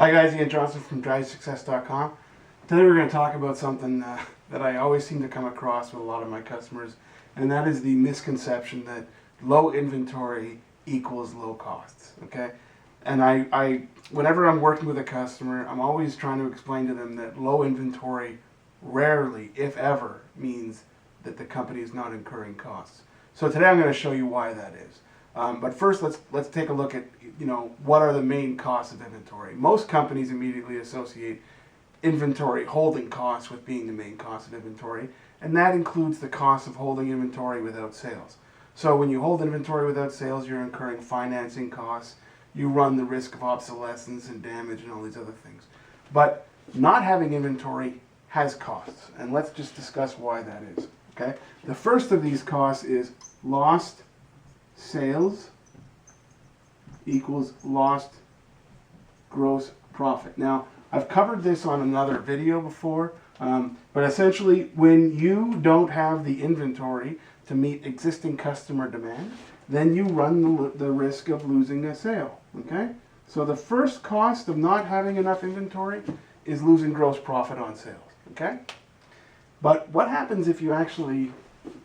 Hi guys, Ian Johnson from DriveSuccess.com. Today we're going to talk about something that I always seem to come across with a lot of my customers, and that is the misconception that low inventory equals low costs. Okay, and I whenever I'm working with a customer, I'm always trying to explain to them that low inventory rarely, if ever, means that the company is not incurring costs. So today I'm going to show you why that is. But first, let's take a look at what are the main costs of inventory. Most companies immediately associate inventory holding costs with being the main cost of inventory, and that includes the cost of holding inventory without sales. So when you hold inventory without sales, you're incurring financing costs. You run the risk of obsolescence and damage and all these other things. But not having inventory has costs, and let's just discuss why that is. Okay, the first of these costs is lost sales equals lost gross profit. Now, I've covered this on another video before, but essentially when you don't have the inventory to meet existing customer demand, then you run the risk of losing a sale. Okay, so the first cost of not having enough inventory is losing gross profit on sales. Okay, but what happens if you actually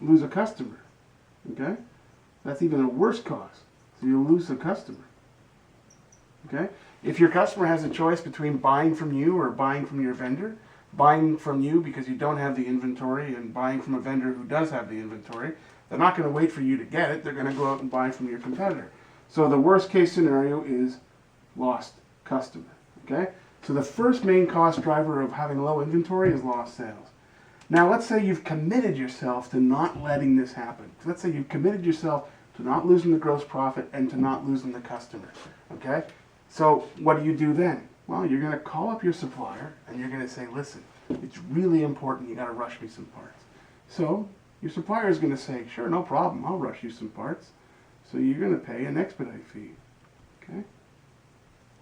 lose a customer? Okay, that's even a worse cost. So you lose a customer. Okay? If your customer has a choice between buying from you or buying from your vendor, buying from you because you don't have the inventory and buying from a vendor who does have the inventory, they're not going to wait for you to get it. They're going to go out and buy from your competitor. So the worst case scenario is lost customer. Okay? So the first main cost driver of having low inventory is lost sales. Now let's say you've committed yourself to not letting this happen. Let's say you've committed yourself to not losing the gross profit and to not losing the customer. Okay? So what do you do then? Well, you're going to call up your supplier and you're going to say, listen, it's really important, you got to rush me some parts. So your supplier is going to say, sure, no problem, I'll rush you some parts. So you're going to pay an expedite fee. Okay?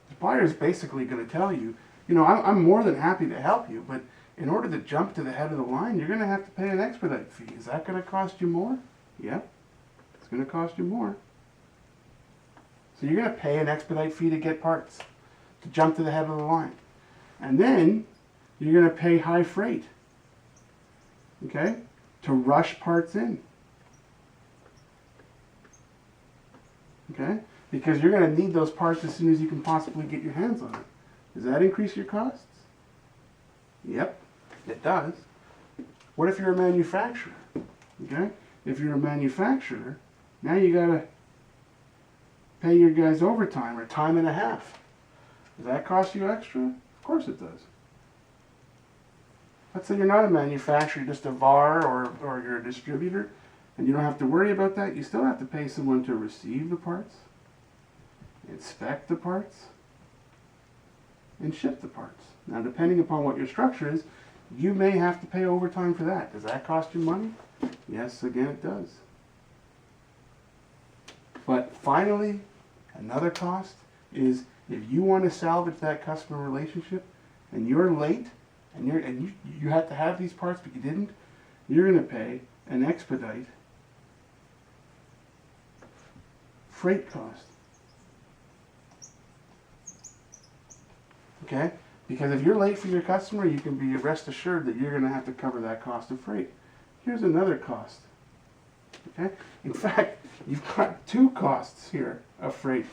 The supplier is basically going to tell you, I'm more than happy to help you, but in order to jump to the head of the line, you're going to have to pay an expedite fee. Is that going to cost you more? Yep. It's going to cost you more. So you're going to pay an expedite fee to get parts, to jump to the head of the line. And then you're going to pay high freight, okay, to rush parts in. Okay? Because you're going to need those parts as soon as you can possibly get your hands on it. Does that increase your costs? Yep, it does. What if you're a manufacturer? Okay? If you're a manufacturer, now you got to pay your guys overtime or time and a half. Does that cost you extra? Of course it does. Let's say you're not a manufacturer, you're just a VAR or you're a distributor, and you don't have to worry about that. You still have to pay someone to receive the parts, inspect the parts, and ship the parts. Now, depending upon what your structure is, you may have to pay overtime for that. Does that cost you money? Yes, again, it does. But finally, another cost is if you want to salvage that customer relationship and you're late and you had to have these parts but you didn't, you're going to pay an expedite freight cost. Okay? Because if you're late for your customer, you can be rest assured that you're going to have to cover that cost of freight. Here's another cost. Okay? In fact, you've got two costs here of freight.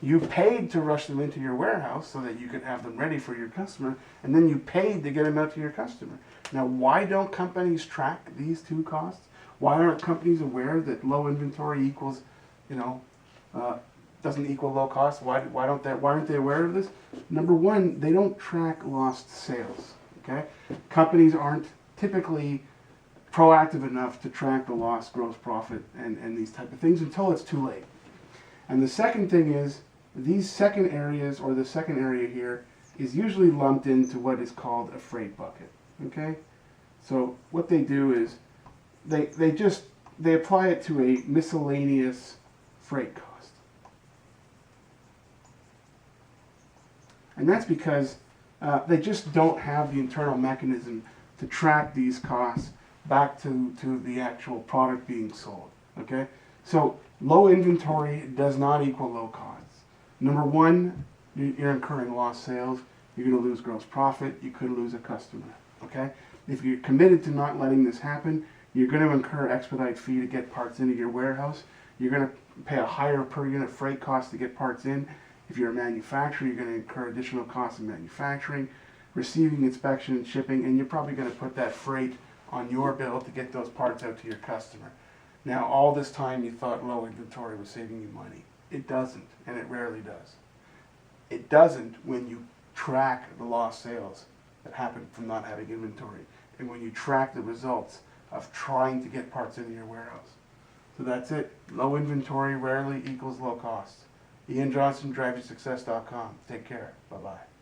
You paid to rush them into your warehouse so that you could have them ready for your customer, and then you paid to get them out to your customer. Now, why don't companies track these two costs? Why aren't companies aware that low inventory equals, doesn't equal low cost? Why aren't they aware of this? Number one, they don't track lost sales. Okay? Companies aren't typically proactive enough to track the lost gross profit and these type of things until it's too late. And the second thing is, these second areas, or the second area here, is usually lumped into what is called a freight bucket. Okay? So what they do is, they apply it to a miscellaneous freight cost. And that's because they just don't have the internal mechanism to track these costs back to the actual product being sold. Okay? So low inventory does not equal low costs. Number one, you're incurring lost sales. You're going to lose gross profit. You could lose a customer. Okay? If you're committed to not letting this happen, you're going to incur expedite fee to get parts into your warehouse. You're going to pay a higher per unit freight cost to get parts in. If you're a manufacturer, you're going to incur additional costs in manufacturing, receiving, inspection, and shipping, and you're probably going to put that freight on your bill to get those parts out to your customer. Now, all this time you thought low inventory was saving you money. It doesn't, and it rarely does. It doesn't when you track the lost sales that happen from not having inventory, and when you track the results of trying to get parts into your warehouse. So that's it. Low inventory rarely equals low cost. Ian Johnson, DriveYourSuccess.com. Take care. Bye-bye.